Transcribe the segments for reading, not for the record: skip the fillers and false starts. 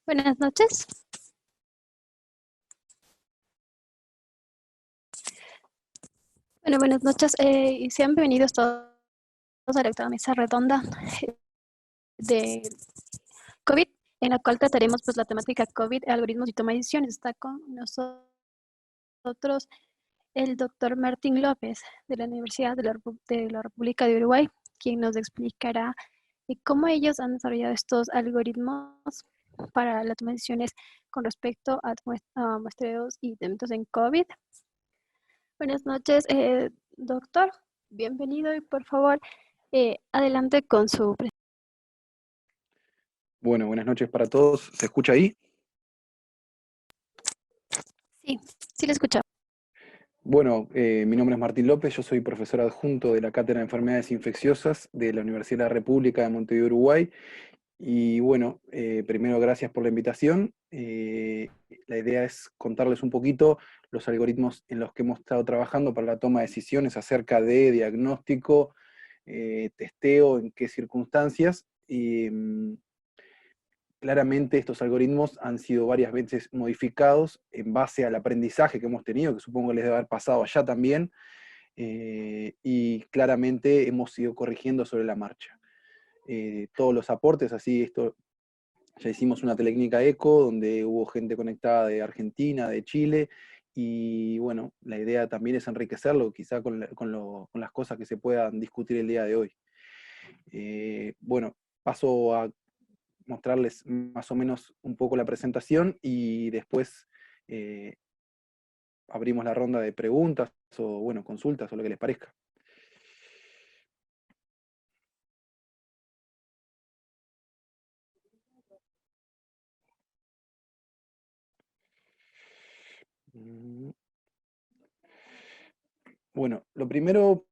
Buenas noches. Bueno, buenas noches y sean bienvenidos todos a la octava mesa redonda de COVID, en la cual trataremos pues la temática COVID, algoritmos y toma de decisiones. Está con nosotros el doctor Martín López de la Universidad de la República de Uruguay, quien nos explicará cómo ellos han desarrollado estos algoritmos para la toma de decisiones con respecto a muestreos y eventos en COVID. Buenas noches, doctor. Bienvenido y por favor, adelante con su presentación. Bueno, buenas noches para todos. ¿Se escucha ahí? Sí, sí le escucho. Bueno, mi nombre es Martín López, yo soy profesor adjunto de la Cátedra de Enfermedades Infecciosas de la Universidad de la República de Montevideo, Uruguay. Y bueno, primero gracias por la invitación. La idea es contarles un poquito los algoritmos en los que hemos estado trabajando para la toma de decisiones acerca de diagnóstico, testeo, en qué circunstancias. Claramente estos algoritmos han sido varias veces modificados en base al aprendizaje que hemos tenido, que supongo que les debe haber pasado allá también, y claramente hemos ido corrigiendo sobre la marcha. Todos los aportes, así esto, ya hicimos una teleclínica eco, donde hubo gente conectada de Argentina, de Chile, y bueno, la idea también es enriquecerlo, quizá con las cosas que se puedan discutir el día de hoy. Bueno, paso a mostrarles más o menos un poco la presentación y después eh, abrimos la ronda de preguntas o bueno, consultas o lo que les parezca. Bueno, lo primero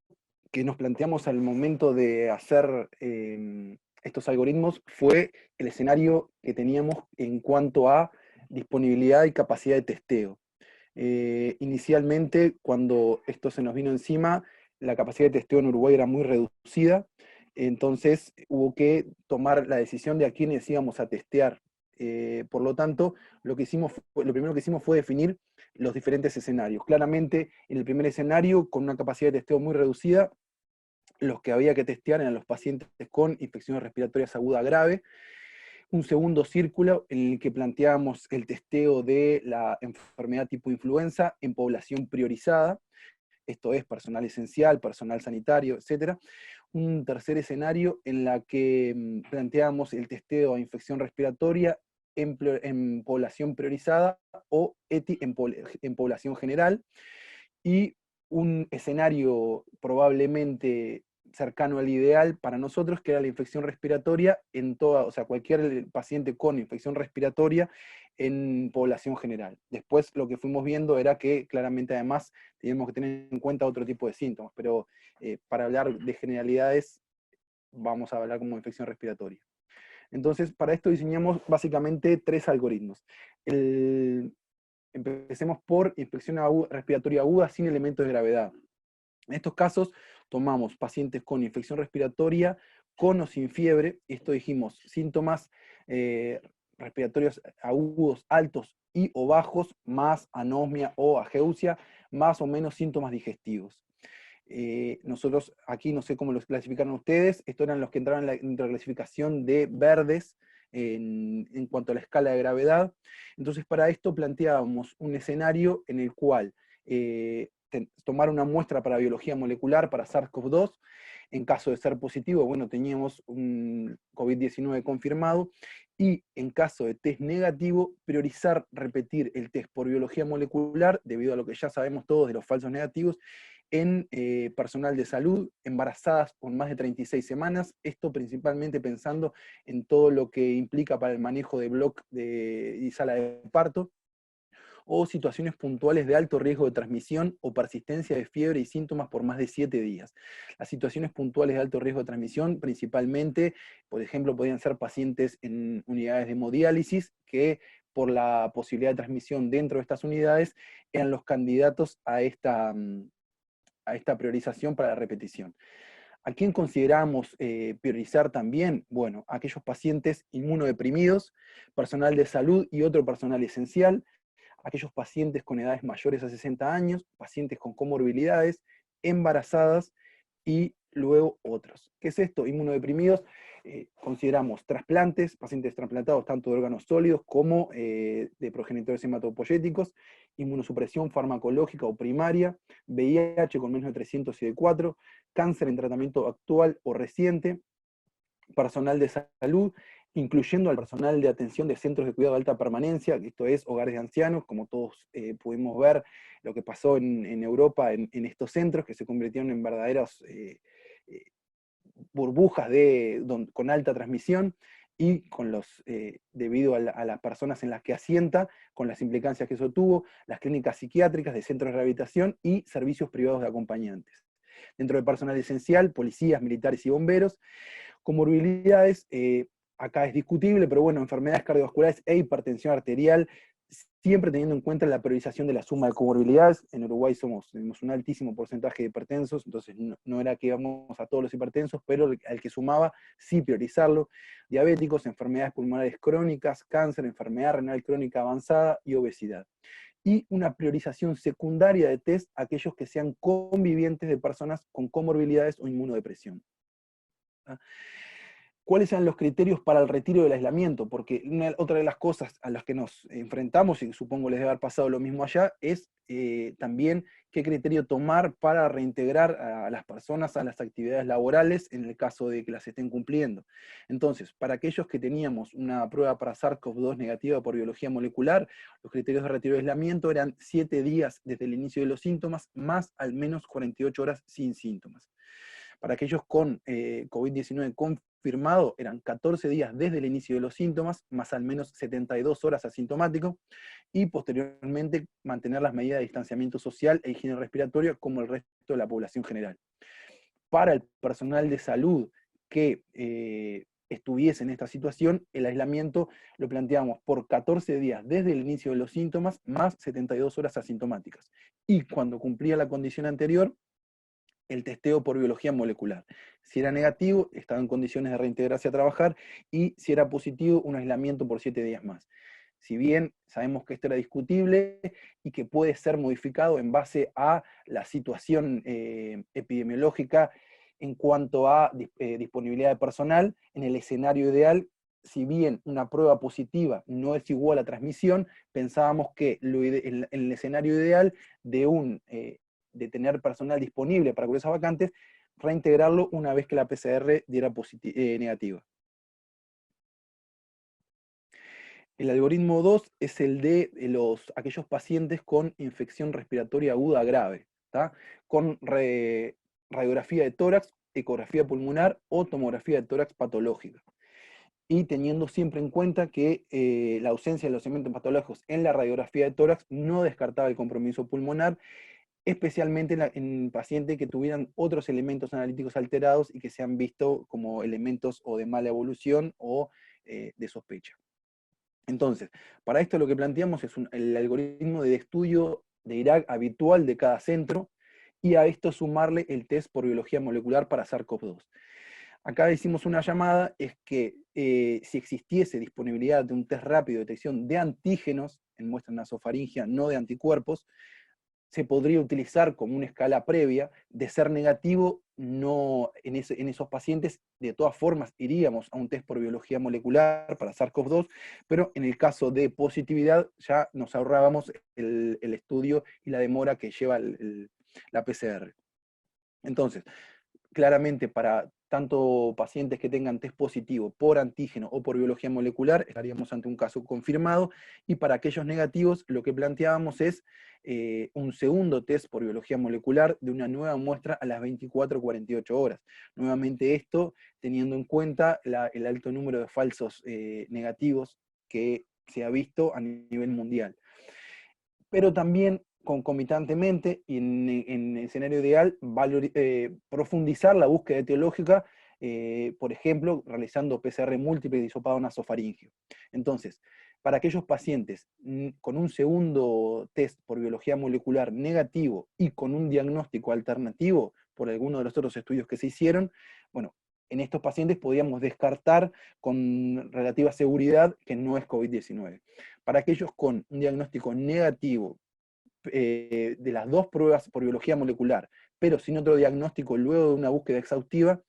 que nos planteamos al momento de hacer estos algoritmos fue el escenario que teníamos en cuanto a disponibilidad y capacidad de testeo. Inicialmente, cuando esto se nos vino encima, la capacidad de testeo en Uruguay era muy reducida, entonces hubo que tomar la decisión de a quiénes íbamos a testear. Por lo tanto, lo primero que hicimos fue definir los diferentes escenarios. Claramente, en el primer escenario, con una capacidad de testeo muy reducida, los que había que testear eran los pacientes con infecciones respiratorias agudas graves. Un segundo círculo en el que planteábamos el testeo de la enfermedad tipo influenza en población priorizada, esto es personal esencial, personal sanitario, etc. Un tercer escenario en la que planteábamos el testeo a infección respiratoria en población priorizada o ETI en población general. Y un escenario probablemente cercano al ideal para nosotros, que era la infección respiratoria en toda, o sea, cualquier paciente con infección respiratoria en población general. Después lo que fuimos viendo era que claramente además teníamos que tener en cuenta otro tipo de síntomas, pero para hablar de generalidades vamos a hablar como infección respiratoria. Entonces, para esto diseñamos básicamente tres algoritmos. Empecemos por infección respiratoria aguda sin elementos de gravedad. En estos casos, tomamos pacientes con infección respiratoria, con o sin fiebre, esto dijimos, síntomas respiratorios agudos altos y o bajos, más anosmia o ageusia, más o menos síntomas digestivos. Nosotros aquí, no sé cómo los clasificaron ustedes, estos eran los que entraron en la clasificación de verdes en cuanto a la escala de gravedad. Entonces, para esto planteábamos un escenario en el cual tomar una muestra para biología molecular para SARS-CoV-2. En caso de ser positivo, bueno, teníamos un COVID-19 confirmado, y en caso de test negativo, priorizar repetir el test por biología molecular, debido a lo que ya sabemos todos de los falsos negativos, en personal de salud, embarazadas con más de 36 semanas, esto principalmente pensando en todo lo que implica para el manejo de bloc y sala de parto, o situaciones puntuales de alto riesgo de transmisión o persistencia de fiebre y síntomas por más de 7 días. Las situaciones puntuales de alto riesgo de transmisión, principalmente, por ejemplo, podrían ser pacientes en unidades de hemodiálisis, que por la posibilidad de transmisión dentro de estas unidades, eran los candidatos a esta priorización para la repetición. ¿A quién consideramos priorizar también? Bueno, aquellos pacientes inmunodeprimidos, personal de salud y otro personal esencial, aquellos pacientes con edades mayores a 60 años, pacientes con comorbilidades, embarazadas y luego otros. ¿Qué es esto? Inmunodeprimidos, consideramos trasplantes, pacientes trasplantados tanto de órganos sólidos como de progenitores hematopoyéticos, inmunosupresión farmacológica o primaria, VIH con menos de 300 CD4, cáncer en tratamiento actual o reciente, personal de salud, incluyendo al personal de atención de centros de cuidado de alta permanencia, esto es, hogares de ancianos, como todos pudimos ver lo que pasó en Europa en estos centros, que se convirtieron en verdaderas burbujas con alta transmisión, y con debido a las personas en las que asienta, con las implicancias que eso tuvo, las clínicas psiquiátricas de centros de rehabilitación y servicios privados de acompañantes. Dentro del personal esencial, policías, militares y bomberos. Comorbilidades, acá es discutible, pero bueno, enfermedades cardiovasculares e hipertensión arterial, siempre teniendo en cuenta la priorización de la suma de comorbilidades. En Uruguay tenemos un altísimo porcentaje de hipertensos, entonces no era que íbamos a todos los hipertensos, pero al que sumaba, sí priorizarlo. Diabéticos, enfermedades pulmonares crónicas, cáncer, enfermedad renal crónica avanzada y obesidad. Y una priorización secundaria de test a aquellos que sean convivientes de personas con comorbilidades o inmunodepresión. ¿Cuáles eran los criterios para el retiro del aislamiento? Porque otra de las cosas a las que nos enfrentamos, y supongo les debe haber pasado lo mismo allá, es también qué criterio tomar para reintegrar a las personas a las actividades laborales en el caso de que las estén cumpliendo. Entonces, para aquellos que teníamos una prueba para SARS-CoV-2 negativa por biología molecular, los criterios de retiro de aislamiento eran 7 días desde el inicio de los síntomas, más al menos 48 horas sin síntomas. Para aquellos con COVID-19 confirmado, eran 14 días desde el inicio de los síntomas, más al menos 72 horas asintomático, y posteriormente mantener las medidas de distanciamiento social e higiene respiratoria como el resto de la población general. Para el personal de salud que estuviese en esta situación, el aislamiento lo planteamos por 14 días desde el inicio de los síntomas, más 72 horas asintomáticas. Y cuando cumplía la condición anterior, el testeo por biología molecular. Si era negativo, estaba en condiciones de reintegrarse a trabajar, y si era positivo, un aislamiento por 7 días más. Si bien sabemos que esto era discutible y que puede ser modificado en base a la situación epidemiológica en cuanto a disponibilidad de personal, en el escenario ideal, si bien una prueba positiva no es igual a transmisión, pensábamos que en el escenario ideal de tener personal disponible para cubrir esas vacantes, reintegrarlo una vez que la PCR diera negativa. El algoritmo 2 es el de aquellos pacientes con infección respiratoria aguda grave, ¿tá? Con radiografía de tórax, ecografía pulmonar o tomografía de tórax patológica. Y teniendo siempre en cuenta que la ausencia de los elementos patológicos en la radiografía de tórax no descartaba el compromiso pulmonar, especialmente en pacientes que tuvieran otros elementos analíticos alterados y que se han visto como elementos o de mala evolución o de sospecha. Entonces, para esto lo que planteamos es el algoritmo de estudio de IRAC habitual de cada centro, y a esto sumarle el test por biología molecular para SARS-CoV-2. Acá hicimos una llamada, es que si existiese disponibilidad de un test rápido de detección de antígenos en muestra nasofaringia, no de anticuerpos, se podría utilizar como una escala previa. De ser negativo, no, en esos pacientes de todas formas iríamos a un test por biología molecular para SARS-CoV-2, pero en el caso de positividad ya nos ahorrábamos el estudio y la demora que lleva la PCR. Entonces, claramente para tanto pacientes que tengan test positivo por antígeno o por biología molecular, estaríamos ante un caso confirmado, y para aquellos negativos lo que planteábamos es un segundo test por biología molecular de una nueva muestra a las 24 o 48 horas. Nuevamente esto teniendo en cuenta el alto número de falsos negativos que se ha visto a nivel mundial. Pero también concomitantemente, y en escenario ideal, profundizar la búsqueda etiológica, por ejemplo, realizando PCR múltiple de hisopado nasofaríngeo. Entonces, para aquellos pacientes con un segundo test por biología molecular negativo y con un diagnóstico alternativo, por alguno de los otros estudios que se hicieron, bueno, en estos pacientes podíamos descartar con relativa seguridad que no es COVID-19. Para aquellos con un diagnóstico negativo de las dos pruebas por biología molecular, pero sin otro diagnóstico luego de una búsqueda exhaustiva,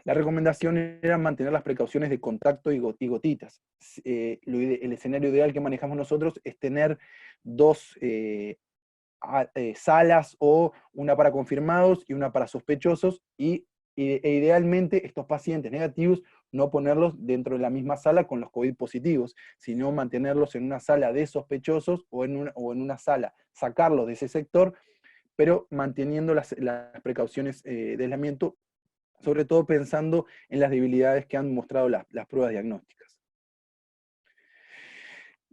la recomendación era mantener las precauciones de contacto y gotitas. El escenario ideal que manejamos nosotros es tener dos salas, o una para confirmados y una para sospechosos, e idealmente estos pacientes negativos no ponerlos dentro de la misma sala con los COVID positivos, sino mantenerlos en una sala de sospechosos o en una sala, sacarlos de ese sector, pero manteniendo las precauciones de aislamiento, sobre todo pensando en las debilidades que han mostrado las pruebas diagnósticas.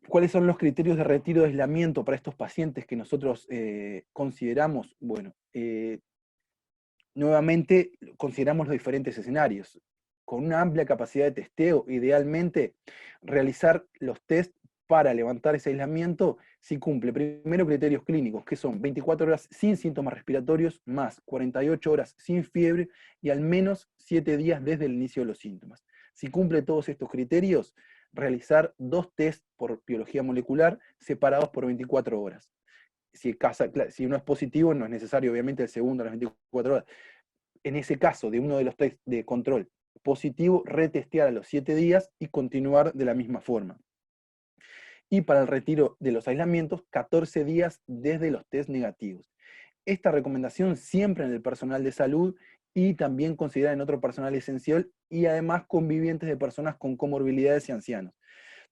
¿Cuáles son los criterios de retiro de aislamiento para estos pacientes que nosotros consideramos? Bueno, nuevamente consideramos los diferentes escenarios. Con una amplia capacidad de testeo, idealmente realizar los test para levantar ese aislamiento si cumple primero criterios clínicos, que son 24 horas sin síntomas respiratorios, más 48 horas sin fiebre y al menos 7 días desde el inicio de los síntomas. Si cumple todos estos criterios, realizar 2 test por biología molecular separados por 24 horas. Si uno es positivo, no es necesario obviamente el segundo a las 24 horas. En ese caso, de uno de los test de control positivo, retestear a los 7 días y continuar de la misma forma. Y para el retiro de los aislamientos, 14 días desde los test negativos. Esta recomendación siempre en el personal de salud y también considerada en otro personal esencial y además convivientes de personas con comorbilidades y ancianos.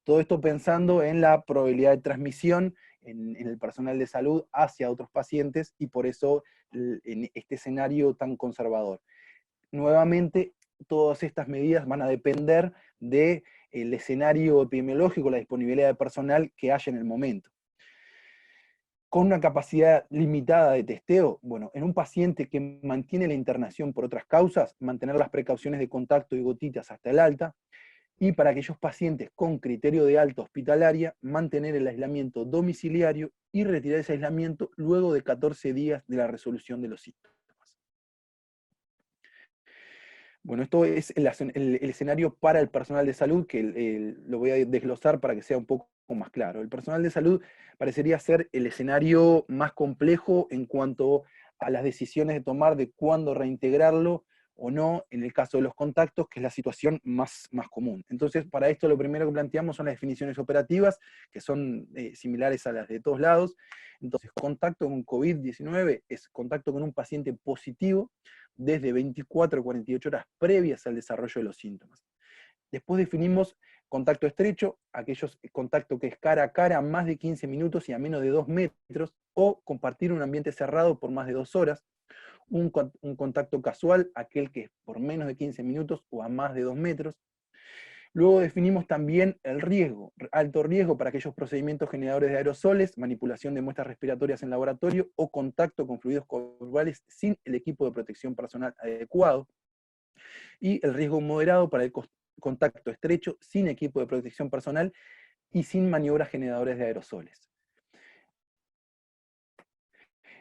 Todo esto pensando en la probabilidad de transmisión en el personal de salud hacia otros pacientes y por eso en este escenario tan conservador. Nuevamente, todas estas medidas van a depender del escenario epidemiológico, la disponibilidad de personal que haya en el momento. Con una capacidad limitada de testeo, bueno, en un paciente que mantiene la internación por otras causas, mantener las precauciones de contacto y gotitas hasta el alta, y para aquellos pacientes con criterio de alta hospitalaria, mantener el aislamiento domiciliario y retirar ese aislamiento luego de 14 días de la resolución de los síntomas. Bueno, esto es el escenario para el personal de salud, que lo voy a desglosar para que sea un poco más claro. El personal de salud parecería ser el escenario más complejo en cuanto a las decisiones de tomar de cuándo reintegrarlo o no, en el caso de los contactos, que es la situación más común. Entonces, para esto lo primero que planteamos son las definiciones operativas, que son similares a las de todos lados. Entonces, contacto con COVID-19 es contacto con un paciente positivo desde 24 a 48 horas previas al desarrollo de los síntomas. Después definimos contacto estrecho, aquellos contacto que es cara a cara, más de 15 minutos y a menos de 2 metros, o compartir un ambiente cerrado por más de 2 horas. Un contacto casual, aquel que es por menos de 15 minutos o a más de 2 metros. Luego definimos también el riesgo, alto riesgo para aquellos procedimientos generadores de aerosoles, manipulación de muestras respiratorias en laboratorio o contacto con fluidos corporales sin el equipo de protección personal adecuado. Y el riesgo moderado para el contacto estrecho sin equipo de protección personal y sin maniobras generadoras de aerosoles.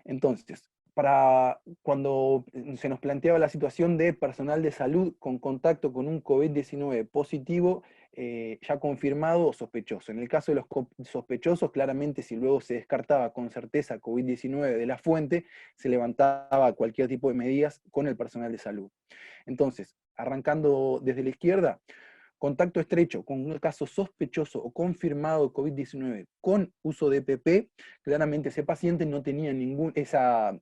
Entonces, para cuando se nos planteaba la situación de personal de salud con contacto con un COVID-19 positivo, ya confirmado o sospechoso. En el caso de los sospechosos, claramente si luego se descartaba con certeza COVID-19 de la fuente, se levantaba cualquier tipo de medidas con el personal de salud. Entonces, arrancando desde la izquierda, contacto estrecho con un caso sospechoso o confirmado de COVID-19 con uso de EPP, claramente ese paciente no tenía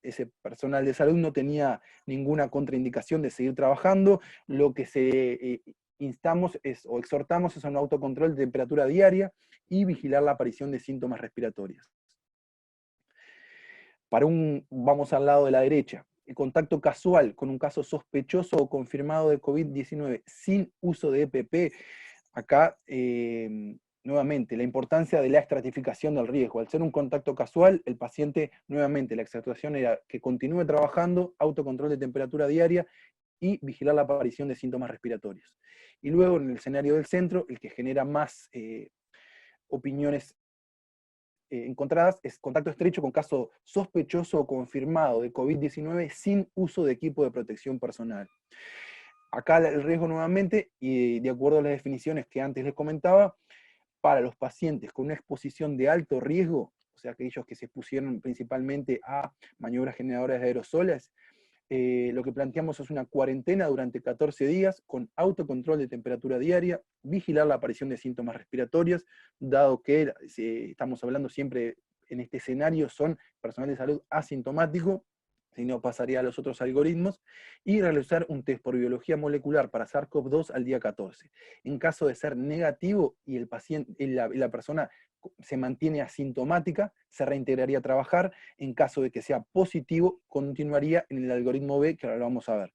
ese personal de salud no tenía ninguna contraindicación de seguir trabajando. Lo que instamos o exhortamos es a un autocontrol de temperatura diaria y vigilar la aparición de síntomas respiratorios. Vamos al lado de la derecha. El contacto casual con un caso sospechoso o confirmado de COVID-19 sin uso de EPP, acá nuevamente la importancia de la estratificación del riesgo. Al ser un contacto casual, el paciente, nuevamente la exhortación era que continúe trabajando, autocontrol de temperatura diaria y vigilar la aparición de síntomas respiratorios. Y luego en el escenario del centro, el que genera más opiniones encontradas es contacto estrecho con caso sospechoso o confirmado de COVID-19 sin uso de equipo de protección personal. Acá el riesgo nuevamente, y de acuerdo a las definiciones que antes les comentaba, para los pacientes con una exposición de alto riesgo, o sea, aquellos que se expusieron principalmente a maniobras generadoras de aerosoles, lo que planteamos es una cuarentena durante 14 días con autocontrol de temperatura diaria, vigilar la aparición de síntomas respiratorios, dado que estamos hablando siempre en este escenario, son personal de salud asintomático, si no pasaría a los otros algoritmos, y realizar un test por biología molecular para SARS-CoV-2 al día 14. En caso de ser negativo y el paciente, la persona se mantiene asintomática, se reintegraría a trabajar. En caso de que sea positivo, continuaría en el algoritmo B, que ahora lo vamos a ver.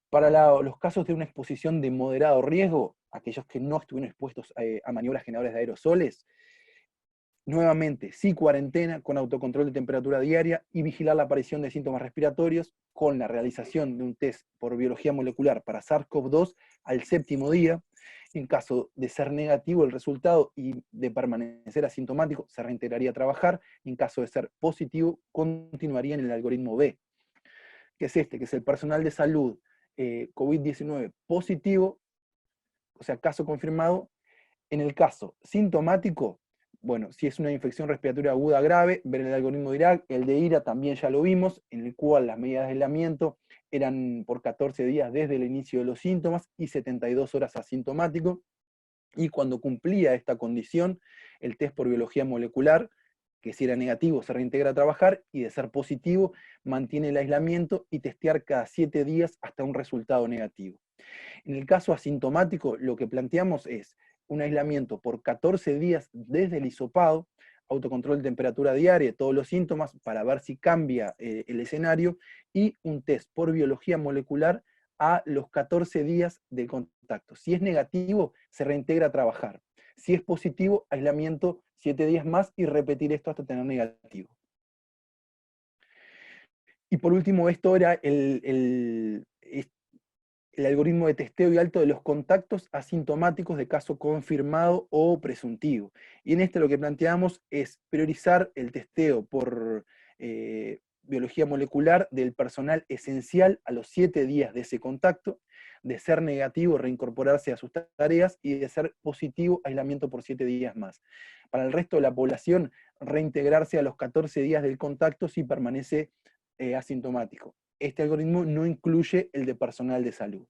Para los casos de una exposición de moderado riesgo, aquellos que no estuvieron expuestos a maniobras generadoras de aerosoles, nuevamente, sí cuarentena con autocontrol de temperatura diaria y vigilar la aparición de síntomas respiratorios con la realización de un test por biología molecular para SARS-CoV-2 al 7º día. En caso de ser negativo el resultado y de permanecer asintomático, se reintegraría a trabajar. En caso de ser positivo, continuaría en el algoritmo B, que es este, que es el personal de salud COVID-19 positivo, o sea, caso confirmado. En el caso sintomático, bueno, si es una infección respiratoria aguda grave, ver el algoritmo de Irak, el de IRA también ya lo vimos, en el cual las medidas de aislamiento eran por 14 días desde el inicio de los síntomas y 72 horas asintomático, y cuando cumplía esta condición, el test por biología molecular, que si era negativo se reintegra a trabajar, y de ser positivo mantiene el aislamiento y testear cada 7 días hasta un resultado negativo. En el caso asintomático, lo que planteamos es un aislamiento por 14 días desde el hisopado, autocontrol de temperatura diaria, todos los síntomas, para ver si cambia el escenario, y un test por biología molecular a los 14 días de contacto. Si es negativo, se reintegra a trabajar. Si es positivo, aislamiento 7 días más y repetir esto hasta tener negativo. Y por último, esto era el algoritmo de testeo y alto de los contactos asintomáticos de caso confirmado o presuntivo. Y en este lo que planteamos es priorizar el testeo por biología molecular del personal esencial a los 7 días de ese contacto, de ser negativo, reincorporarse a sus tareas, y de ser positivo, aislamiento por 7 días más. Para el resto de la población, reintegrarse a los 14 días del contacto si permanece asintomático. Este algoritmo no incluye el de personal de salud.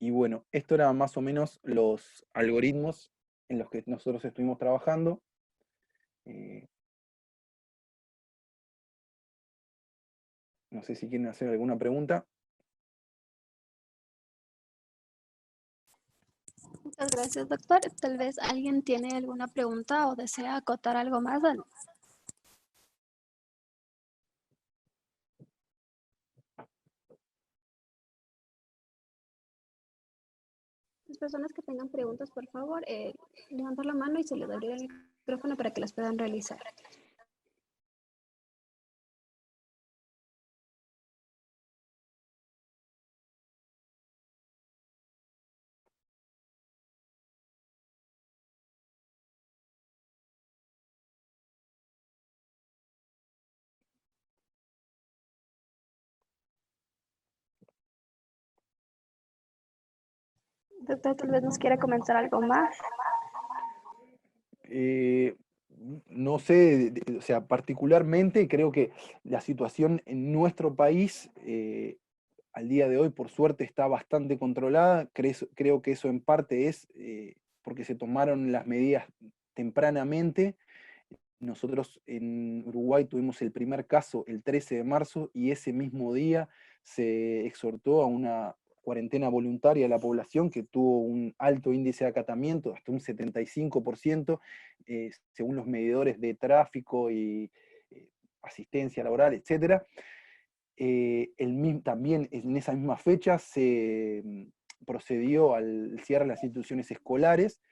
Y bueno, esto era más o menos los algoritmos en los que nosotros estuvimos trabajando. No sé si quieren hacer alguna pregunta. Muchas gracias, doctor. Tal vez alguien tiene alguna pregunta o desea acotar algo más. Las personas que tengan preguntas, por favor, levantar la mano y se les abrirá el micrófono para que las puedan realizar. Doctor, tal vez nos quiera comentar algo más. No sé, o sea, particularmente creo que la situación en nuestro país al día de hoy, por suerte, está bastante controlada. Creo que eso en parte es porque se tomaron las medidas tempranamente. Nosotros en Uruguay tuvimos el primer caso el 13 de marzo y ese mismo día se exhortó a una cuarentena voluntaria a la población, que tuvo un alto índice de acatamiento, hasta un 75%, según los medidores de tráfico y asistencia laboral, etc. También en esa misma fecha se procedió al cierre de las instituciones escolares,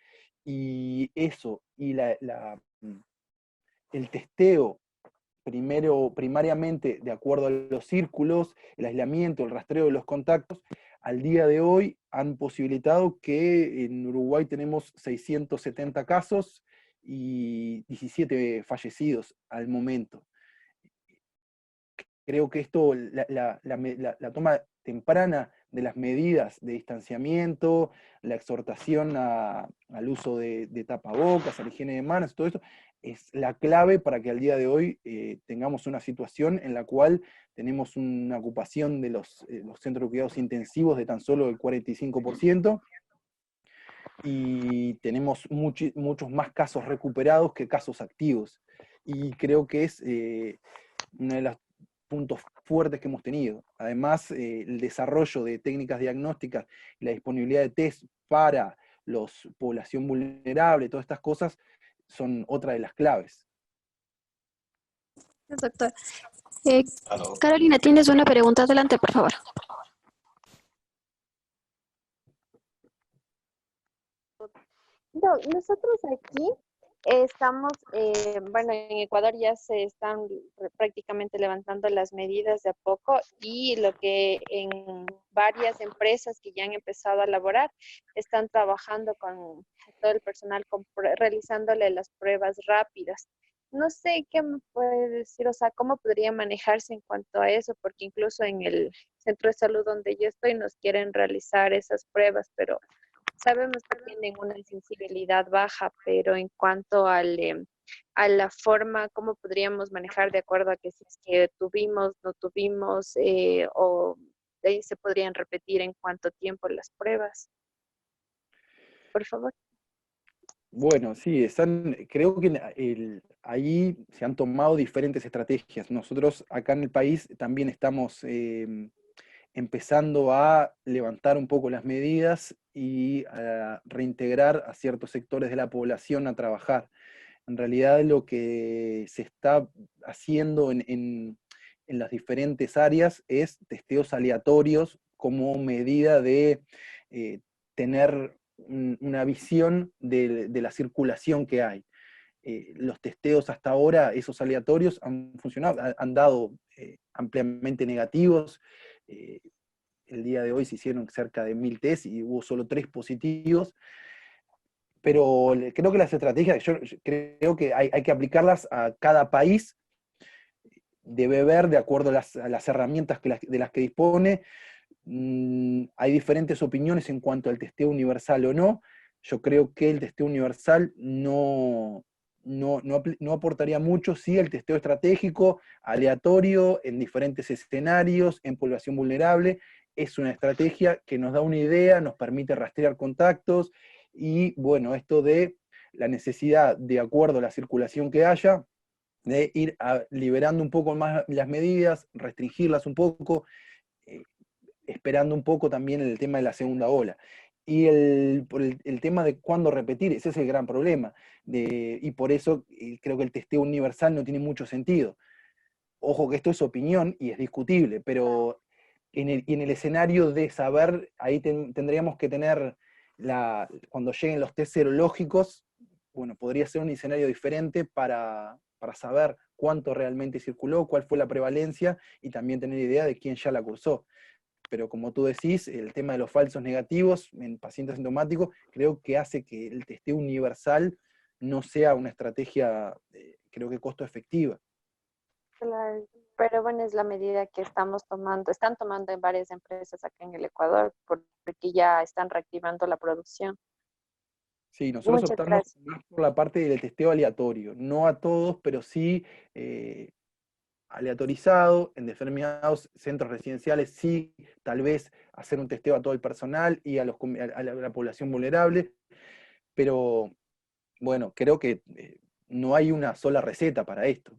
y eso, y el testeo, primariamente de acuerdo a los círculos, el aislamiento, el rastreo de los contactos, al día de hoy han posibilitado que en Uruguay tenemos 670 casos y 17 fallecidos al momento. Creo que esto, la toma temprana de las medidas de distanciamiento, la exhortación al uso de tapabocas, a la higiene de manos, todo esto, es la clave para que al día de hoy tengamos una situación en la cual tenemos una ocupación de los centros de cuidados intensivos de tan solo el 45%, y tenemos muchos más casos recuperados que casos activos. Y creo que es uno de los puntos fuertes que hemos tenido. Además, el desarrollo de técnicas diagnósticas y la disponibilidad de test para la población vulnerable, todas estas cosas, son otra de las claves. Doctor. Carolina, tienes una pregunta. Adelante, por favor. No, nosotros aquí estamos, bueno, en Ecuador ya se están prácticamente levantando las medidas de a poco y lo que en varias empresas que ya han empezado a laborar están trabajando con todo el personal, realizándole las pruebas rápidas. No sé qué me puede decir, o sea, cómo podría manejarse en cuanto a eso, porque incluso en el centro de salud donde yo estoy nos quieren realizar esas pruebas, pero sabemos que tienen una sensibilidad baja, pero en cuanto a la forma, ¿cómo podríamos manejar de acuerdo a que si es que tuvimos, no tuvimos, o de ahí se podrían repetir en cuánto tiempo las pruebas? Por favor. Bueno, sí, creo que ahí se han tomado diferentes estrategias. Nosotros acá en el país también estamos empezando a levantar un poco las medidas y a reintegrar a ciertos sectores de la población a trabajar. En realidad lo que se está haciendo en las diferentes áreas es testeos aleatorios como medida de tener una visión de la circulación que hay. Los testeos hasta ahora, esos aleatorios, han funcionado, han dado ampliamente negativos. El día de hoy se hicieron cerca de 1000 test y hubo solo 3 positivos. Pero creo que las estrategias, yo creo que hay que aplicarlas a cada país, debe ver de acuerdo a las herramientas de las que dispone. Hay diferentes opiniones en cuanto al testeo universal o no. Yo creo que el testeo universal no aportaría mucho, sí el testeo estratégico, aleatorio, en diferentes escenarios, en población vulnerable, es una estrategia que nos da una idea, nos permite rastrear contactos, y bueno, esto de la necesidad, de acuerdo a la circulación que haya, de ir liberando un poco más las medidas, restringirlas un poco, eh, esperando un poco también el tema de la segunda ola. Y el tema de cuándo repetir, ese es el gran problema. Y por eso creo que el testeo universal no tiene mucho sentido. Ojo que esto es opinión y es discutible, pero en el escenario de saber, ahí tendríamos que tener, cuando lleguen los test serológicos, bueno, podría ser un escenario diferente para saber cuánto realmente circuló, cuál fue la prevalencia, y también tener idea de quién ya la cursó. Pero como tú decís, el tema de los falsos negativos en pacientes asintomáticos, creo que hace que el testeo universal no sea una estrategia, creo que costo efectiva. Claro, pero bueno, es la medida que estamos tomando, están tomando en varias empresas acá en el Ecuador, porque ya están reactivando la producción. Sí, nosotros Muchas optamos gracias. más por la parte del testeo aleatorio, no a todos, pero sí aleatorizado, en determinados centros residenciales, sí, tal vez hacer un testeo a todo el personal y a la población vulnerable, pero bueno, creo que no hay una sola receta para esto.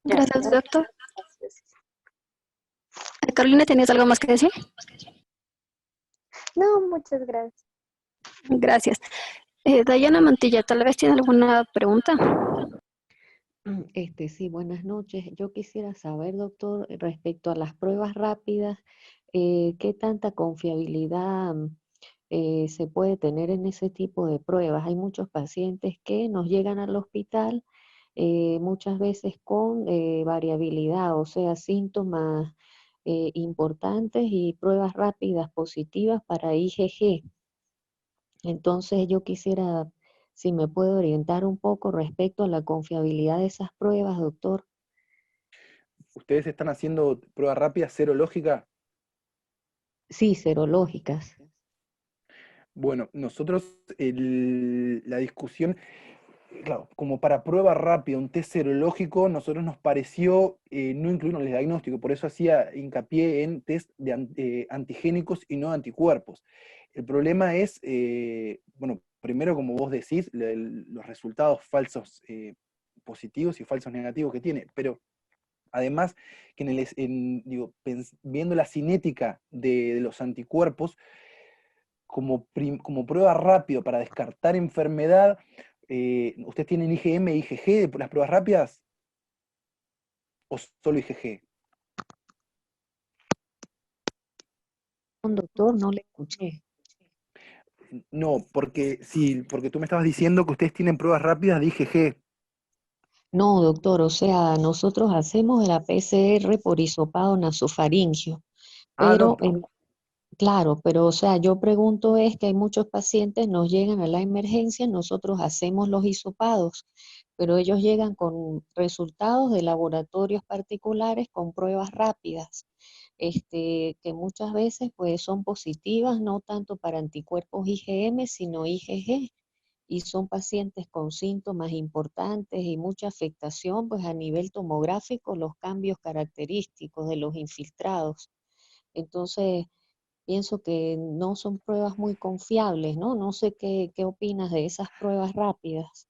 Ya, Gracias, doctor. gracias. Carolina, ¿tienes algo más que decir? No, muchas gracias. Gracias. Dayana Mantilla, tal vez tiene alguna pregunta. Sí, buenas noches. Yo quisiera saber, doctor, respecto a las pruebas rápidas, ¿qué tanta confiabilidad se puede tener en ese tipo de pruebas? Hay muchos pacientes que nos llegan al hospital muchas veces con variabilidad, o sea, síntomas importantes y pruebas rápidas positivas para IgG. Entonces yo quisiera Si me puede orientar un poco respecto a la confiabilidad de esas pruebas, doctor. ¿Ustedes están haciendo pruebas rápidas serológicas? Sí, serológicas. Bueno, nosotros la discusión, claro, como para prueba rápida, un test serológico, nosotros nos pareció no incluirlo en el diagnóstico, por eso hacía hincapié en test de antigénicos y no anticuerpos. El problema es, bueno, primero como vos decís, los resultados falsos positivos y falsos negativos que tiene, pero además que digo, viendo la cinética de los anticuerpos, como prueba rápido para descartar enfermedad, ¿ustedes tienen IgM e IgG de las pruebas rápidas? ¿O solo IgG? Doctor, no le escuché. No, porque sí, porque tú me estabas diciendo que ustedes tienen pruebas rápidas de IgG. No, doctor, o sea, nosotros hacemos la PCR por hisopado nasofaringio, Ah, no, pero claro, pero o sea, yo pregunto es que hay muchos pacientes, nos llegan a la emergencia, nosotros hacemos los hisopados, pero ellos llegan con resultados de laboratorios particulares con pruebas rápidas, que muchas veces pues son positivas, no tanto para anticuerpos IgM, sino IgG, y son pacientes con síntomas importantes y mucha afectación pues a nivel tomográfico, los cambios característicos de los infiltrados. Entonces, pienso que no son pruebas muy confiables, ¿no? No sé qué opinas de esas pruebas rápidas.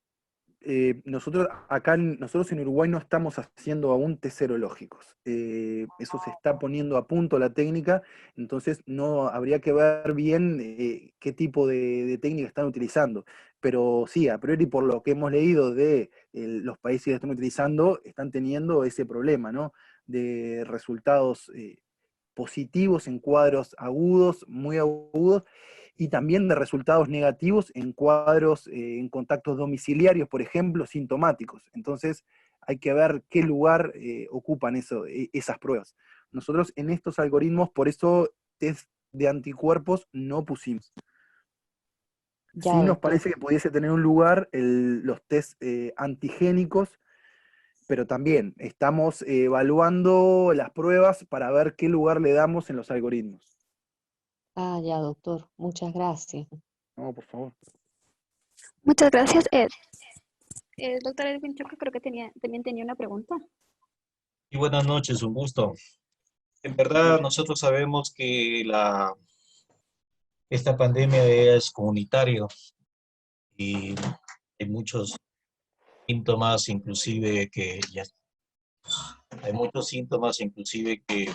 nosotros en Uruguay no estamos haciendo aún test serológicos. Eso se está poniendo a punto la técnica, entonces no habría que ver bien qué tipo de técnica están utilizando. Pero sí, a priori por lo que hemos leído de los países que están utilizando, están teniendo ese problema, ¿no? De resultados positivos en cuadros agudos, muy agudos, y también de resultados negativos en cuadros, en contactos domiciliarios, por ejemplo, sintomáticos. Entonces, hay que ver qué lugar ocupan esas pruebas. Nosotros en estos algoritmos, por eso, test de anticuerpos no pusimos. Ya, Sí nos doctor. parece que pudiese tener un lugar los test antigénicos, pero también estamos evaluando las pruebas para ver qué lugar le damos en los algoritmos. Ah, ya, doctor. Muchas gracias. No, por favor. Muchas gracias, Ed. El doctor Edwin Choco creo que también tenía una pregunta. Y buenas noches, un gusto. En verdad, nosotros sabemos que esta pandemia es comunitaria y hay muchos síntomas, inclusive hay muchos síntomas, inclusive que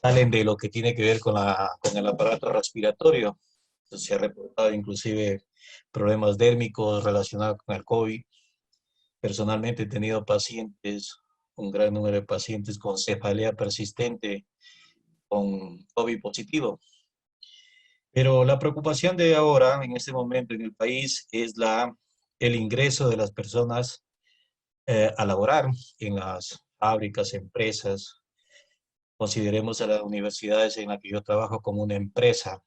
salen de lo que tiene que ver con el aparato respiratorio. Entonces, se ha reportado inclusive problemas dérmicos relacionados con el COVID. Personalmente he tenido pacientes, un gran número de pacientes con cefalea persistente, con COVID positivo. Pero la preocupación de ahora, en este momento en el país, es el ingreso de las personas a laborar en las fábricas, empresas. Consideremos a las universidades en las que yo trabajo como una empresa.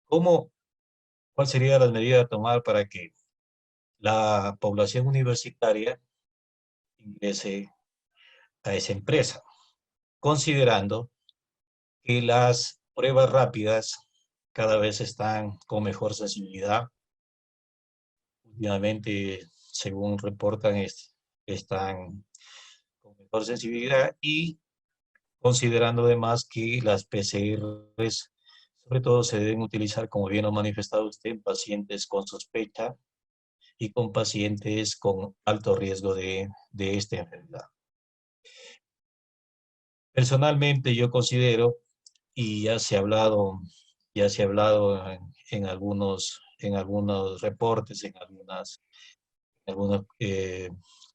¿Cuál sería la medida a tomar para que la población universitaria ingrese a esa empresa? Considerando que las pruebas rápidas cada vez están con mejor sensibilidad. Últimamente, según reportan, están con mejor sensibilidad y considerando además que las PCRs sobre todo se deben utilizar, como bien lo ha manifestado usted, en pacientes con sospecha y con pacientes con alto riesgo de esta enfermedad. Personalmente yo considero, y ya se ha hablado en algunos reportes, en algunos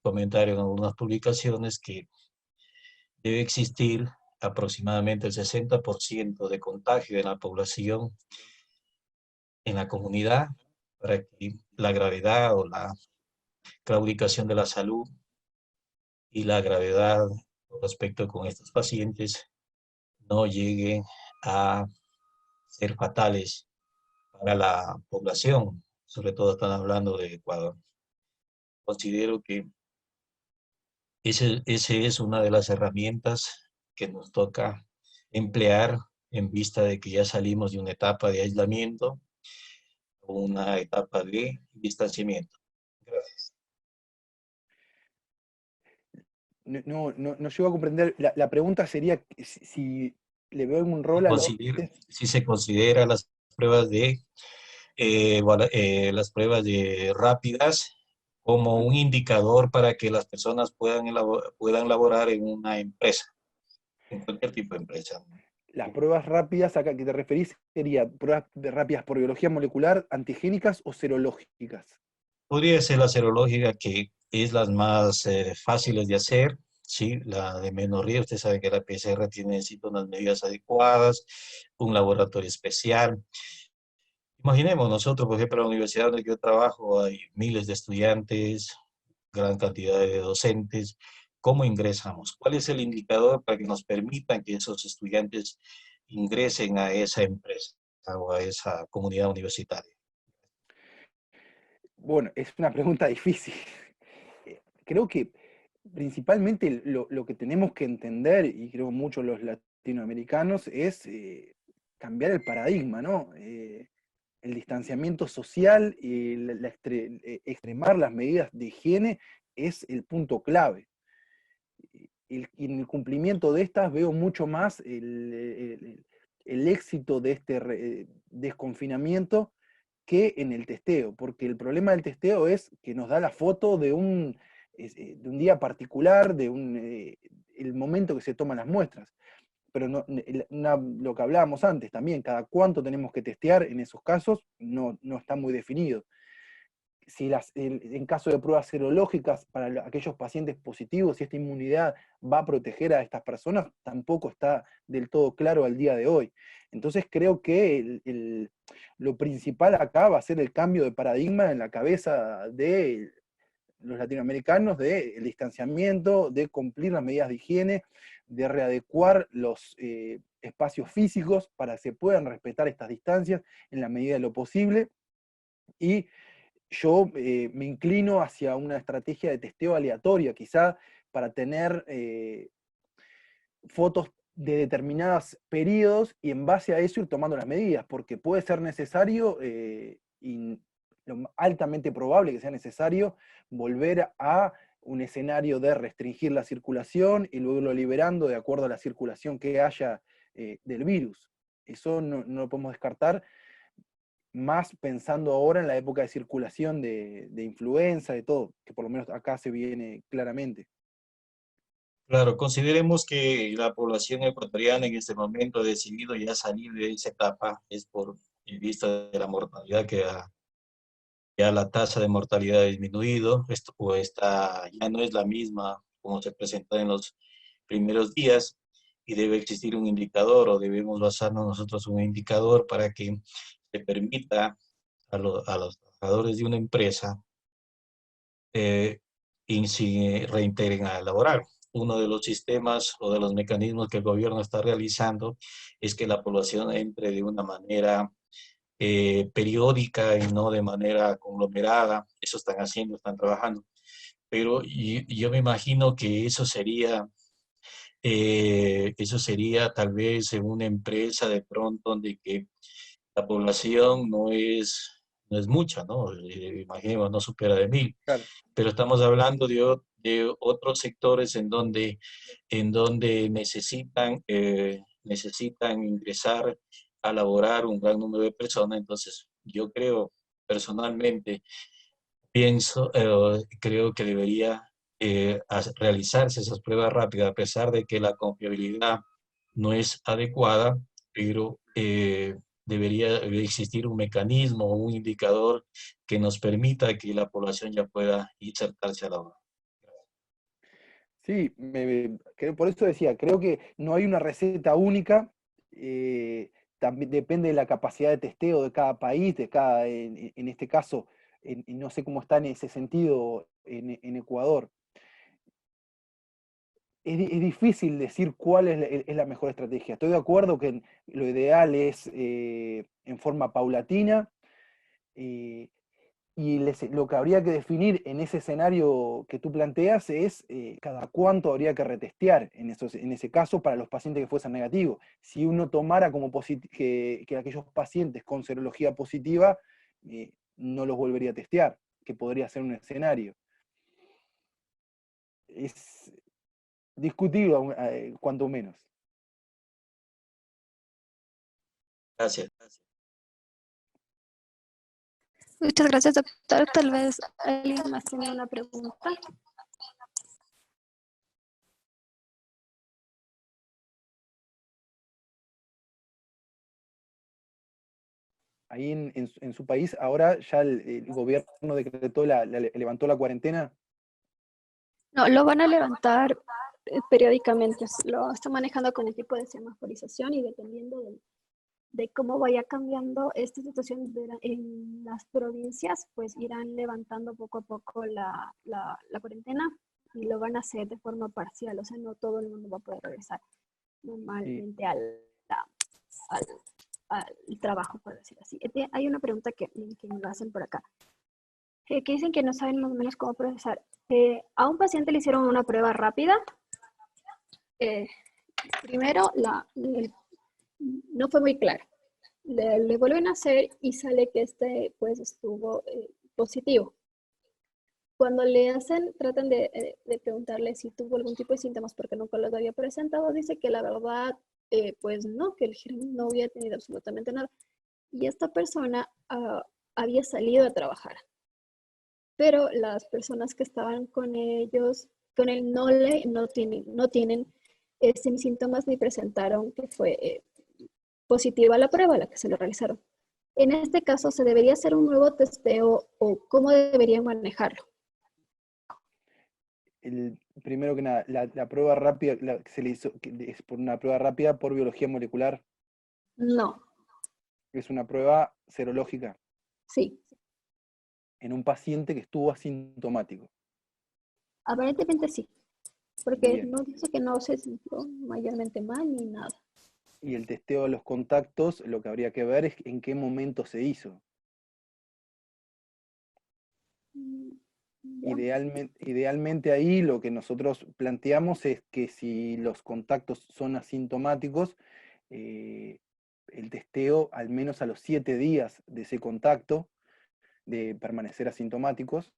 comentarios, en algunas publicaciones, que debe existir aproximadamente el 60% de contagio en la población, en la comunidad, para que la gravedad o la claudicación de la salud y la gravedad respecto con estos pacientes no llegue a ser fatales para la población. sobre todo están hablando de Ecuador. Considero que ese es una de las herramientas que nos toca emplear en vista de que ya salimos de una etapa de aislamiento o una etapa de distanciamiento. Gracias. No llego a comprender. La pregunta sería si le veo un rol a los... Si se considera las pruebas de rápidas como un indicador para que las personas puedan laborar en una empresa, en cualquier tipo de empresa. Las pruebas rápidas a que te referís serían pruebas rápidas por biología molecular, antigénicas o serológicas. Podría ser la serológica, que es las más fáciles de hacer, ¿sí? La de menor riesgo. Usted sabe que la PCR necesita unas medidas adecuadas, un laboratorio especial. Imaginemos nosotros, por ejemplo, en la universidad donde yo trabajo, hay miles de estudiantes, gran cantidad de docentes. ¿Cómo ingresamos? ¿Cuál es el indicador para que nos permitan que esos estudiantes ingresen a esa empresa o a esa comunidad universitaria? Bueno, es una pregunta difícil. Creo que principalmente lo que tenemos que entender, y creo mucho los latinoamericanos, es cambiar el paradigma, ¿no? El distanciamiento social y extremar las medidas de higiene es el punto clave. Y en el cumplimiento de estas veo mucho más el éxito de este desconfinamiento que en el testeo, porque el problema del testeo es que nos da la foto de un día particular, el momento que se toman las muestras. Pero lo que hablábamos antes también, cada cuánto tenemos que testear en esos casos, no está muy definido. Si en caso de pruebas serológicas para aquellos pacientes positivos, si esta inmunidad va a proteger a estas personas, tampoco está del todo claro al día de hoy. Entonces creo que lo principal acá va a ser el cambio de paradigma en la cabeza de los latinoamericanos, del distanciamiento, de cumplir las medidas de higiene, de readecuar los espacios físicos para que se puedan respetar estas distancias en la medida de lo posible. Y yo me inclino hacia una estrategia de testeo aleatoria, quizá para tener fotos de determinados periodos y en base a eso ir tomando las medidas, porque puede ser necesario, y altamente probable que sea necesario, volver a un escenario de restringir la circulación y luego lo liberando de acuerdo a la circulación que haya del virus. Eso no lo podemos descartar, más pensando ahora en la época de circulación de influenza, de todo, que por lo menos acá se viene claramente. Claro, consideremos que la población ecuatoriana en este momento ha decidido ya salir de esa etapa, es por en vista de la mortalidad ya la tasa de mortalidad ha disminuido, ya no es la misma como se presentó en los primeros días, y debe existir un indicador, o debemos basarnos nosotros en un indicador para que se permita a los trabajadores de una empresa se reintegren a laborar. Uno de los sistemas o de los mecanismos que el gobierno está realizando es que la población entre de una manera periódica y no de manera conglomerada. Eso están haciendo, están trabajando. Pero yo me imagino que eso sería tal vez en una empresa de pronto donde que la población no es mucha, ¿no? Imaginemos, no supera de 1000. Claro. Pero estamos hablando de otros sectores en donde necesitan ingresar a laborar un gran número de personas. Entonces, yo creo personalmente, creo que debería realizarse esas pruebas rápidas, a pesar de que la confiabilidad no es adecuada, pero debería existir un mecanismo o un indicador que nos permita que la población ya pueda insertarse a la hora. Sí, por eso decía, creo que no hay una receta única, también depende de la capacidad de testeo de cada país, en este caso, no sé cómo está en ese sentido en Ecuador. Es difícil decir cuál es la mejor estrategia. Estoy de acuerdo que lo ideal es en forma paulatina. Y lo que habría que definir en ese escenario que tú planteas es cada cuánto habría que retestear en ese caso para los pacientes que fuesen negativos. Si uno tomara como que aquellos pacientes con serología positiva no los volvería a testear, que podría ser un escenario. Es discutible, cuanto menos. Gracias. Muchas gracias, doctor. Tal vez alguien más tiene una pregunta. Ahí en su país, ahora ya el gobierno decretó levantó la cuarentena. No, lo van a levantar periódicamente. Lo está manejando con el tipo de semaforización y dependiendo de cómo vaya cambiando esta situación en las provincias, pues irán levantando poco a poco la cuarentena y lo van a hacer de forma parcial. O sea, no todo el mundo va a poder regresar normalmente al, al trabajo, por decirlo así. Hay una pregunta que me lo hacen por acá, que dicen que no saben más o menos cómo procesar. A un paciente le hicieron una prueba rápida. Primero, no fue muy clara. Le vuelven a hacer y sale que pues estuvo positivo. Cuando le hacen, tratan de preguntarle si tuvo algún tipo de síntomas porque nunca los había presentado, dice que la verdad, pues no, que el germen no había tenido absolutamente nada. Y esta persona había salido a trabajar. Pero las personas que estaban con ellos, con él, no tienen sin síntomas ni presentaron que fue positiva la prueba a la que se lo realizaron. En este caso, ¿se debería hacer un nuevo testeo o cómo deberían manejarlo? Primero que nada, la prueba rápida que se le hizo es por una prueba rápida por biología molecular. No, Es una prueba serológica sí. en un paciente que estuvo asintomático. Aparentemente sí, porque Bien. no dice que no se sintió mayormente mal ni nada. Y el testeo de los contactos, lo que habría que ver es en qué momento se hizo. Ya. Idealmente ahí lo que nosotros planteamos es que si los contactos son asintomáticos, el testeo al menos a los 7 días de ese contacto, de permanecer asintomáticos,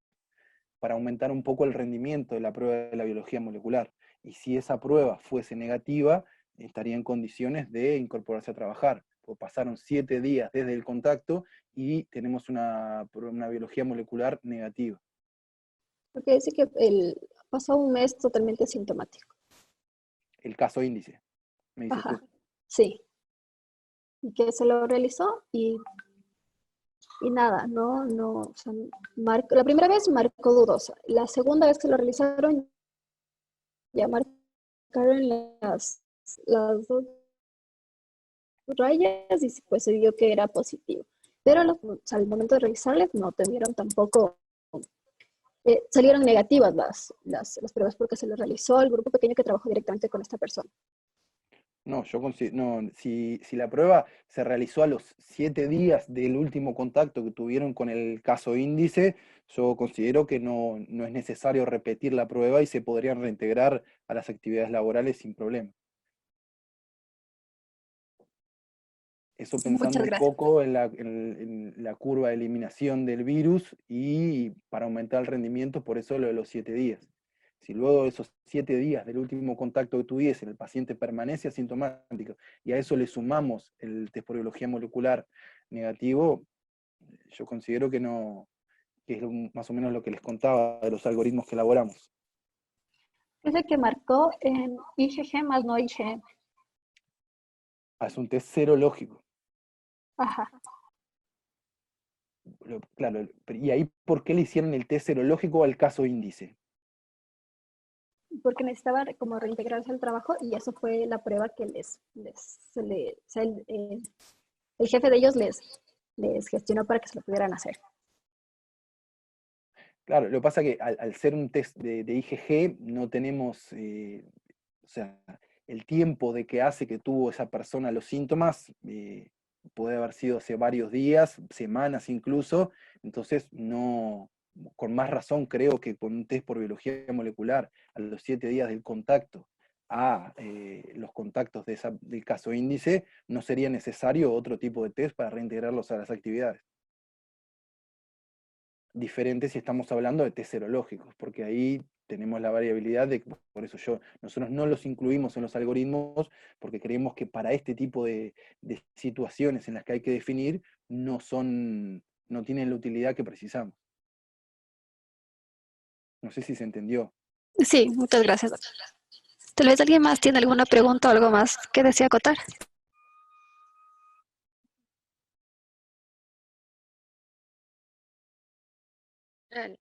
para aumentar un poco el rendimiento de la prueba de la biología molecular. Y si esa prueba fuese negativa, estaría en condiciones de incorporarse a trabajar. Pues pasaron 7 días desde el contacto y tenemos una biología molecular negativa. Porque dice que pasó un mes totalmente asintomático. El caso índice, me dices Ajá, tú. sí. Y que se lo realizó y nada, o sea, la primera vez marcó dudosa. La segunda vez que lo realizaron ya marcaron las dos rayas y pues se vio que era positivo. Pero al momento de revisarles no tuvieron tampoco, salieron negativas las pruebas porque se les realizó al grupo pequeño que trabajó directamente con esta persona. No, yo considero, no, si la prueba se realizó a los 7 días del último contacto que tuvieron con el caso índice, yo considero que no es necesario repetir la prueba y se podrían reintegrar a las actividades laborales sin problema. Eso pensando Muchas un gracias. poco en la curva de eliminación del virus y para aumentar el rendimiento, por eso lo de los 7 días. Si luego de esos 7 días del último contacto que tuviese, el paciente permanece asintomático y a eso le sumamos el test por biología molecular negativo, yo considero que no, que es más o menos lo que les contaba de los algoritmos que elaboramos. Dice que marcó en IgG más no IgM. Es un test serológico. Ajá. Claro, y ahí, ¿por qué le hicieron el test serológico al caso índice? Porque necesitaba como reintegrarse al trabajo y eso fue la prueba que el jefe de ellos les gestionó para que se lo pudieran hacer. Claro, lo que pasa es que al ser un test de IgG no tenemos, o sea, el tiempo de que hace que tuvo esa persona los síntomas puede haber sido hace varios días, semanas incluso, entonces no, con más razón creo que con un test por biología molecular a los 7 días del contacto a los contactos del caso índice, no sería necesario otro tipo de test para reintegrarlos a las actividades. Diferente si estamos hablando de test serológicos, porque ahí tenemos la variabilidad de, por eso nosotros no los incluimos en los algoritmos, porque creemos que para este tipo de situaciones en las que hay que definir, no tienen la utilidad que precisamos. No sé si se entendió. Sí, muchas gracias. Tal vez alguien más tiene alguna pregunta o algo más que desea acotar. Dale.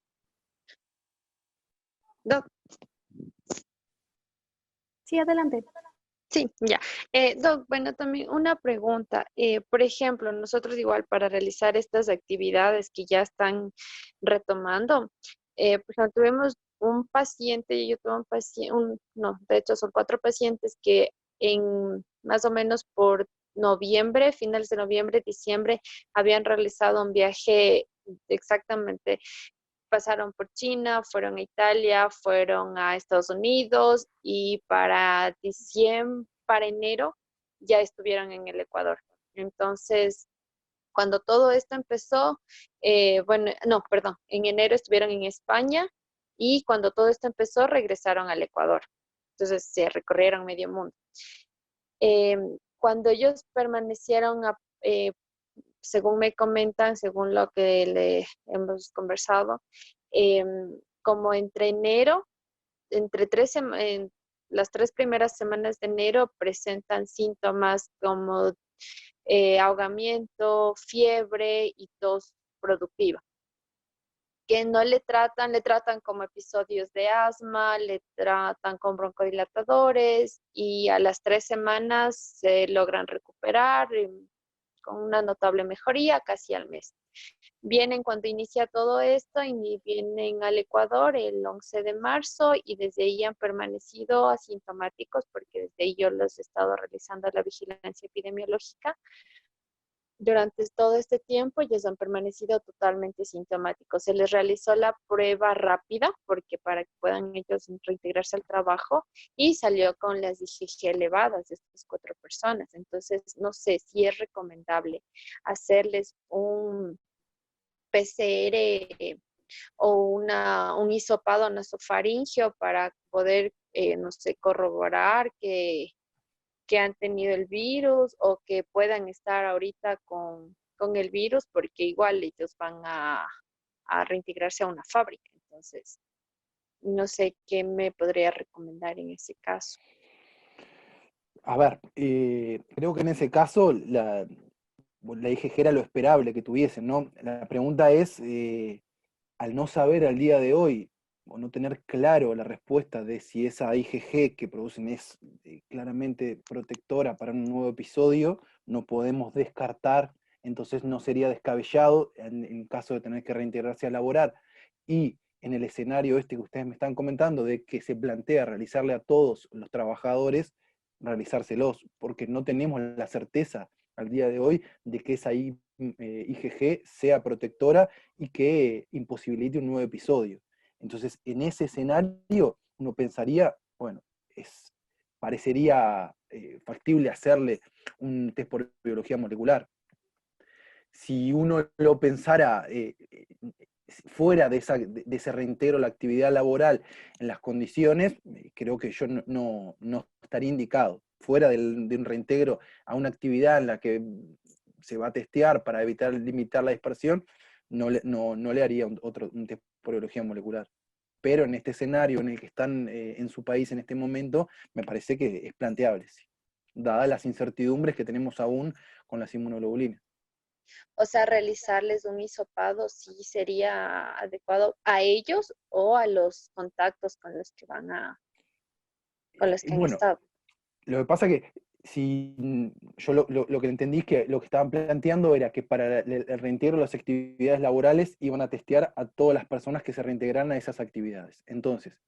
Doc, Sí, adelante. sí, ya. Doc, bueno, también una pregunta. Por ejemplo, nosotros igual para realizar estas actividades que ya están retomando, por ejemplo, tuvimos un paciente, yo tuve un paciente, no, de hecho son 4 pacientes que en más o menos por noviembre, finales de noviembre, diciembre, habían realizado un viaje exactamente. Pasaron por China, fueron a Italia, fueron a Estados Unidos y para diciembre, para enero ya estuvieron en el Ecuador. Entonces, cuando todo esto empezó, bueno, no, perdón, en enero estuvieron en España y cuando todo esto empezó regresaron al Ecuador. Entonces se recorrieron medio mundo. Eh, Cuando ellos permanecieron, según me comentan, según lo que le hemos conversado, como entre enero, en las 3 primeras semanas de enero presentan síntomas como ahogamiento, fiebre y tos productiva, que no le tratan como episodios de asma, le tratan con broncodilatadores y a las 3 semanas se logran recuperar con una notable mejoría casi al mes. Vienen cuando inicia todo esto y vienen al Ecuador el 11 de marzo y desde ahí han permanecido asintomáticos porque desde ahí yo los he estado realizando la vigilancia epidemiológica. Durante todo este tiempo ellos han permanecido totalmente sintomáticos. Se les realizó la prueba rápida porque para que puedan ellos reintegrarse al trabajo y salió con las IgG elevadas de estas 4 personas. Entonces, no sé si es recomendable hacerles un PCR o un hisopado nasofaringeo para poder, no sé, corroborar que han tenido el virus o que puedan estar ahorita con el virus, porque igual ellos van a reintegrarse a una fábrica. Entonces, no sé qué me podría recomendar en ese caso. A ver, creo que en ese caso la IgG era lo esperable que tuviesen, ¿no? La pregunta es, al no saber al día de hoy, o no tener claro la respuesta de si esa IgG que producen es claramente protectora para un nuevo episodio, no podemos descartar, entonces no sería descabellado en caso de tener que reintegrarse a laborar. Y en el escenario este que ustedes me están comentando, de que se plantea realizarle a todos los trabajadores, realizárselos, porque no tenemos la certeza al día de hoy de que esa IgG sea protectora y que imposibilite un nuevo episodio. Entonces, en ese escenario, uno pensaría, bueno, parecería factible hacerle un test por biología molecular. Si uno lo pensara fuera de ese reintegro a la actividad laboral en las condiciones, creo que yo no estaría indicado. Fuera de un reintegro a una actividad en la que se va a testear para limitar la dispersión, no le haría un test por biología molecular. Pero en este escenario en el que están en su país en este momento, me parece que es planteable, sí, dadas las incertidumbres que tenemos aún con las inmunoglobulinas. O sea, realizarles un hisopado sí sería adecuado a ellos o a los contactos con los que con los que han Bueno, estado. lo que pasa que si yo lo que entendí es que lo que estaban planteando era que para el reintegro de las actividades laborales iban a testear a todas las personas que se reintegraran a esas actividades. Entonces,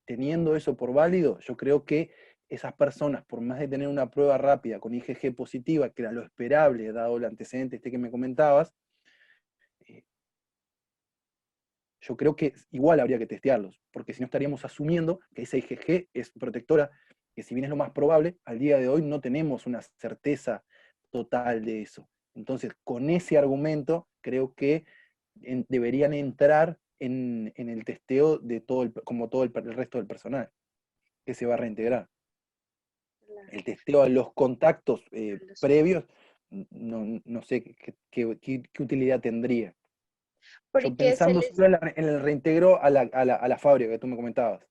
teniendo eso por válido, yo creo que esas personas, por más de tener una prueba rápida con IgG positiva, que era lo esperable, dado el antecedente que me comentabas, yo creo que igual habría que testearlos, porque si no estaríamos asumiendo que esa IgG es protectora, que si bien es lo más probable, al día de hoy no tenemos una certeza total de eso. Entonces, con ese argumento, creo que deberían entrar en el testeo de como todo el resto del personal, que se va a reintegrar. El testeo a los contactos previos, no sé qué utilidad tendría. Yo Porque se pensando les, solo en el reintegro a la fábrica que tú me comentabas.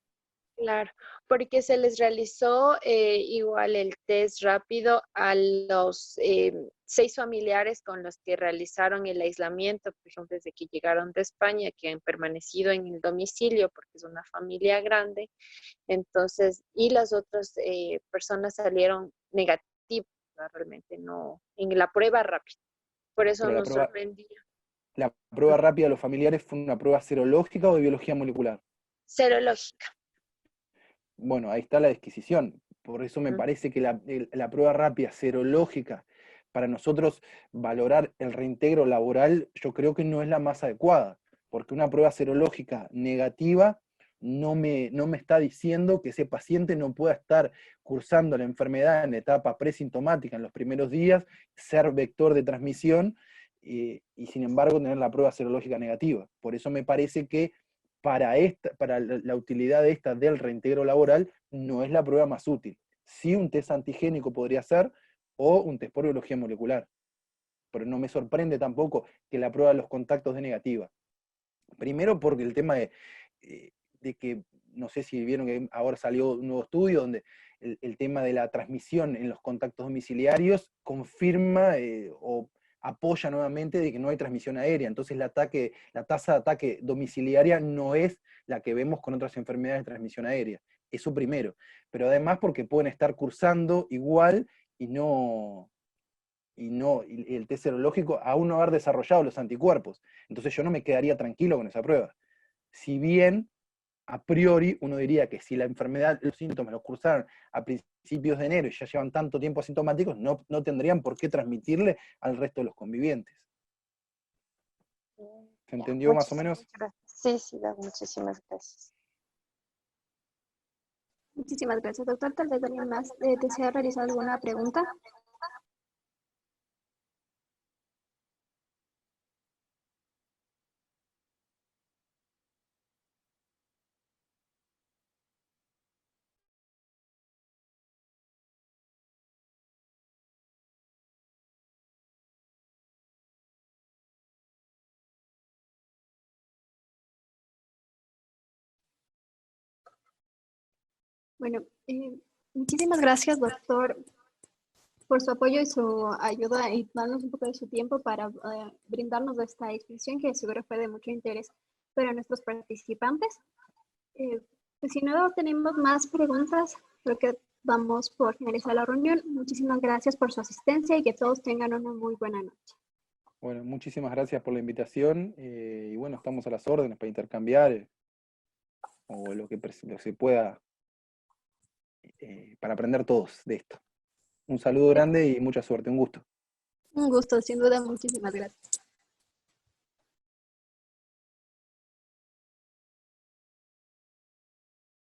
claro, porque se les realizó igual el test rápido a los 6 familiares con los que realizaron el aislamiento, por ejemplo, desde que llegaron de España, que han permanecido en el domicilio porque es una familia grande. Entonces, y las otras personas salieron negativas, ¿no? Realmente no, en la prueba rápida. Por eso Pero nos sorprendía. la prueba rápida a los familiares fue una prueba serológica o de biología molecular. Serológica. Bueno, ahí está la disquisición. Por eso me parece que la prueba rápida serológica, para nosotros valorar el reintegro laboral, yo creo que no es la más adecuada, porque una prueba serológica negativa no me está diciendo que ese paciente no pueda estar cursando la enfermedad en etapa presintomática en los primeros días, ser vector de transmisión, y sin embargo tener la prueba serológica negativa. Por eso me parece que para la utilidad del reintegro laboral no es la prueba más útil. Sí, un test antigénico podría ser, o un test por biología molecular. Pero no me sorprende tampoco que la prueba de los contactos dé negativa. Primero porque el tema de que, no sé si vieron que ahora salió un nuevo estudio donde el tema de la transmisión en los contactos domiciliarios confirma o apoya nuevamente de que no hay transmisión aérea. Entonces la tasa de ataque domiciliaria no es la que vemos con otras enfermedades de transmisión aérea. Eso primero. Pero además porque pueden estar cursando igual y el test serológico aún no haber desarrollado los anticuerpos. Entonces yo no me quedaría tranquilo con esa prueba. Si bien, a priori, uno diría que si la enfermedad, los síntomas los cursaron a principios de enero y ya llevan tanto tiempo asintomáticos, no tendrían por qué transmitirle al resto de los convivientes. ¿Se entendió más o menos? Gracias. Sí, muchísimas gracias. Muchísimas gracias, doctor. Tal vez alguien más desea realizar alguna pregunta. Bueno, muchísimas gracias, doctor, por su apoyo y su ayuda y darnos un poco de su tiempo para brindarnos esta exposición que seguro fue de mucho interés para nuestros participantes. Pues si no tenemos más preguntas, creo que vamos por finalizar la reunión. Muchísimas gracias por su asistencia y que todos tengan una muy buena noche. Bueno, muchísimas gracias por la invitación y bueno, estamos a las órdenes para intercambiar o lo que se pueda para aprender todos de esto. Un saludo grande y mucha suerte, un gusto. Un gusto, sin duda, muchísimas gracias.